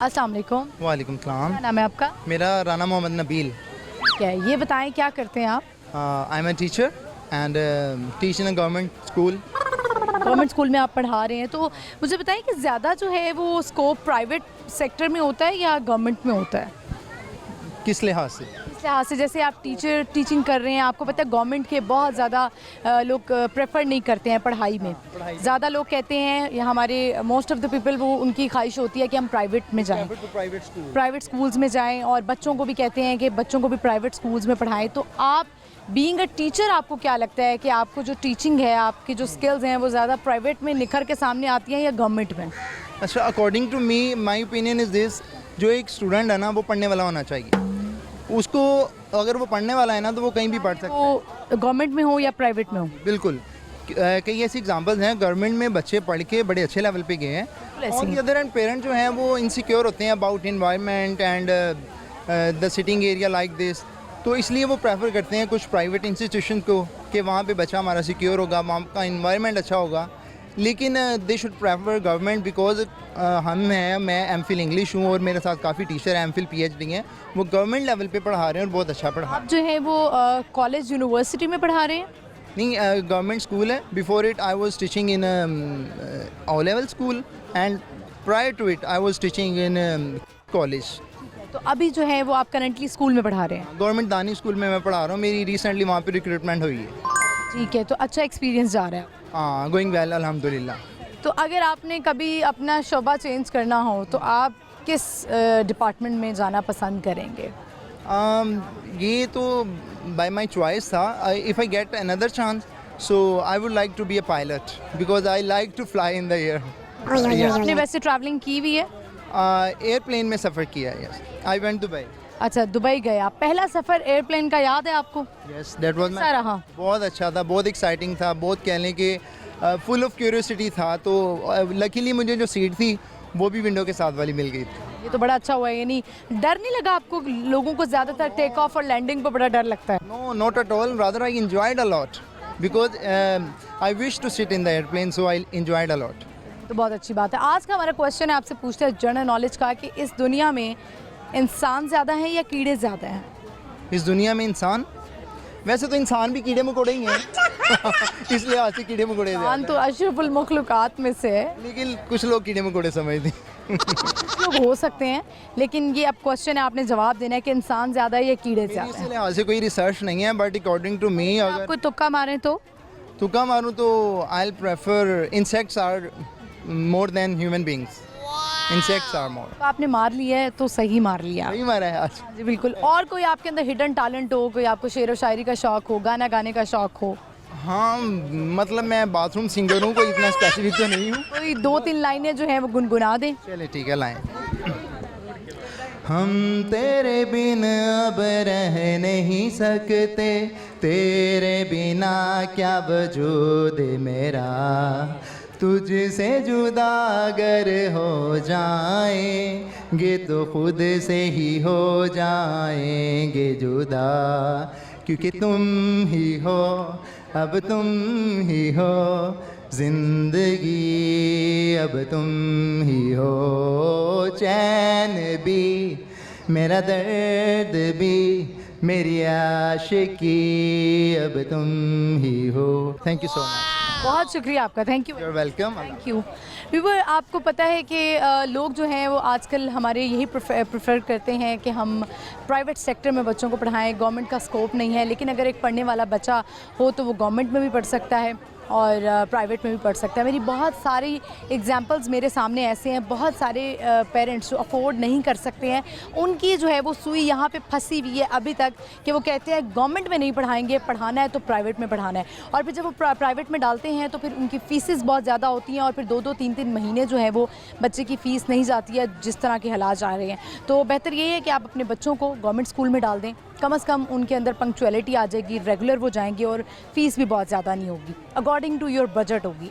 अस्सलाम वालेकुम। वालेकुम सलाम। क्या नाम है आपका? मेरा राना मोहम्मद नबील। क्या है ये बताएं, क्या करते हैं आप? I am a teacher and teach in a government school. Government school में आप पढ़ा रहे हैं, तो मुझे बताएं कि ज़्यादा जो है वो स्कोप प्राइवेट सेक्टर में होता है या गवर्नमेंट में होता है? किस लिहाज से? इस लिहाज से जैसे आप टीचिंग कर रहे हैं, आपको पता है गवर्नमेंट के बहुत ज़्यादा लोग प्रेफर नहीं करते हैं पढ़ाई में। ज़्यादा लोग कहते हैं, या हमारे मोस्ट ऑफ द पीपल, वो उनकी ख्वाहिश होती है कि हम प्राइवेट में जाएं, प्राइवेट स्कूल्स में जाएं, और बच्चों को भी कहते हैं कि बच्चों को भी प्राइवेट स्कूल्स में पढ़ाएं। तो आप बीइंग अ टीचर, आपको क्या लगता है कि आपको जो टीचिंग है, आपकी जो स्किल्स हैं, वो ज़्यादा प्राइवेट में निखर के सामने आती हैं या गवर्नमेंट में? अच्छा, according to me, my opinion is this, जो एक स्टूडेंट है ना, वो पढ़ने वाला होना चाहिए। उसको अगर वो पढ़ने वाला है ना, तो वो कहीं भी पढ़ सकता है, तो गवर्नमेंट में हो या प्राइवेट में हो। बिल्कुल। कई ऐसी एग्जांपल्स हैं, गवर्नमेंट में बच्चे पढ़ के बड़े अच्छे लेवल पे गए हैं, और अदर एंड पेरेंट जो हैं वो इनसिक्योर होते हैं about environment and the sitting area like this, तो इसलिए वो प्रेफर करते हैं कुछ प्राइवेट इंस्टीट्यूशन को कि वहाँ पे बच्चा हमारा सिक्योर होगा, वहाँ का इन्वायरमेंट अच्छा होगा। लेकिन they should prefer government, because मैं एमफिल इंग्लिश हूँ और मेरे साथ काफ़ी टीचर हैं एमफिल पीएचडी हैं, वो गवर्नमेंट लेवल पे पढ़ा रहे हैं और बहुत अच्छा पढ़ा। आप जो है वो कॉलेज यूनिवर्सिटी में पढ़ा रहे हैं? नहीं, गवर्नमेंट स्कूल है। Before it I was teaching in O level school and prior to it I was teaching in college. तो अभी जो है वो आप करंटली स्कूल में पढ़ा रहे हैं? गवर्नमेंट दानी स्कूल में मैं पढ़ा रहा हूँ, मेरी रिसेंटली वहाँ पे रिक्रूटमेंट हुई है। ठीक है, तो अच्छा एक्सपीरियंस जा रहा है। हाँ, गोइंग वेल अल्हम्दुलिल्लाह। तो अगर आपने कभी अपना शोबा चेंज करना हो तो आप किस डिपार्टमेंट में जाना पसंद करेंगे? ये तो बाय माई चॉइस था। If I get another chance, so I would like to be a pilot, because I like to fly in the air. आपने वैसे ट्रैवलिंग की हुई है? एयरप्लेन में सफ़र किया है। Yes, I went Dubai. अच्छा, दुबई गए आप। पहला सफ़र एयरप्लेन का याद है आपको? यस, दैट वाज कैसा रहा? बहुत अच्छा था, बहुत एक्साइटिंग था, बहुत कह लें कि फुल ऑफ क्यूरियोसिटी था। तो लकीली मुझे जो सीट थी वो भी विंडो के साथ वाली मिल गई थी। ये तो बड़ा अच्छा हुआ है। यानी डर नहीं लगा आपको? लोगों को ज़्यादातर टेक ऑफ और लैंडिंग पर बड़ा डर लगता है। No, not at all, rather I enjoyed a lot, because I wish to sit in the airplane, so I enjoyed a lot. तो बहुत अच्छी बात है। आज का हमारा क्वेश्चन है, आपसे पूछते हैं जनरल नॉलेज का, कि इस दुनिया में इंसान ज़्यादा हैं या कीड़े ज़्यादा हैं? इस दुनिया में इंसान, वैसे तो इंसान भी कीड़े मकोड़े ही हैं इस लिहाज से कीड़े मकोड़े इंसान तो ज़्यादा हैं। अशरफुल मखलूकात में से है। लेकिन कुछ लोग कीड़े मकोड़े समझते हैं कुछ लोग हो सकते हैं, लेकिन ये अब क्वेश्चन है, आपने जवाब देना है कि इंसान ज़्यादा है या कीड़े ज़्यादा इस हैं। लिहाज से कोई रिसर्च नहीं है, बट अकॉर्डिंग टू मी, आप अगर कोई तुक्का मारें तो? तुक्का मारूँ तो I prefer insects are more than human beings. Insects are more. तो आपने मार लिया है तो सही मार लिया। सही मारा है आज। जी बिल्कुल। और कोई आपके अंदर हिडन टैलेंट हो, कोई आपको शेर व शायरी का शौक हो, गाना गाने का शौक हो? हाँ, मतलब मैं बाथरूम सिंगर हूँ, कोई इतना स्पेसिफिक तो नहीं हूँ। कोई 2-3 लाइनें जो हैं वो गुनगुना दें। चले ठीक है, लाएं। हम तेरे बिन अब रह नहीं सकते, तेरे बिना क्या वजूद मेरा, तुझसे जुदा अगर हो जाएंगे तो खुद से ही हो जाएंगे जुदा, क्योंकि तुम ही हो, अब तुम ही हो जिंदगी, अब तुम ही हो चैन भी, मेरा दर्द भी, मेरी आशिकी, अब तुम ही हो। Thank you so much. बहुत शुक्रिया आपका, thank you. You are welcome. Thank you. Viewer, आपको पता है कि लोग जो हैं वो आजकल हमारे यही प्रेफर करते हैं कि हम प्राइवेट सेक्टर में बच्चों को पढ़ाएं। गवर्नमेंट का स्कोप नहीं है, लेकिन अगर एक पढ़ने वाला बच्चा हो तो वो गवर्नमेंट में भी पढ़ सकता है और प्राइवेट में भी पढ़ सकता है। मेरी बहुत सारी एग्जांपल्स मेरे सामने ऐसे हैं, बहुत सारे पेरेंट्स जो अफोर्ड नहीं कर सकते हैं, उनकी जो है वो सुई यहाँ पे फंसी हुई है अभी तक, कि वो कहते हैं गवर्नमेंट में नहीं पढ़ाएंगे, पढ़ाना है तो प्राइवेट में पढ़ाना है। और फिर जब वो प्राइवेट में डालते हैं तो फिर उनकी फ़ीसेस बहुत ज़्यादा होती हैं, और फिर 2-2, 3-3 महीने जो है वो बच्चे की फ़ीस नहीं जाती है, जिस तरह के हालात जा रहे हैं। तो बेहतर ये है कि आप अपने बच्चों को गवर्नमेंट स्कूल में डाल दें, कम से कम उनके अंदर पंक्चुअलिटी आ जाएगी, रेगुलर वो जाएंगे और फ़ीस भी बहुत ज़्यादा नहीं होगी, अकॉर्डिंग टू योर बजट होगी।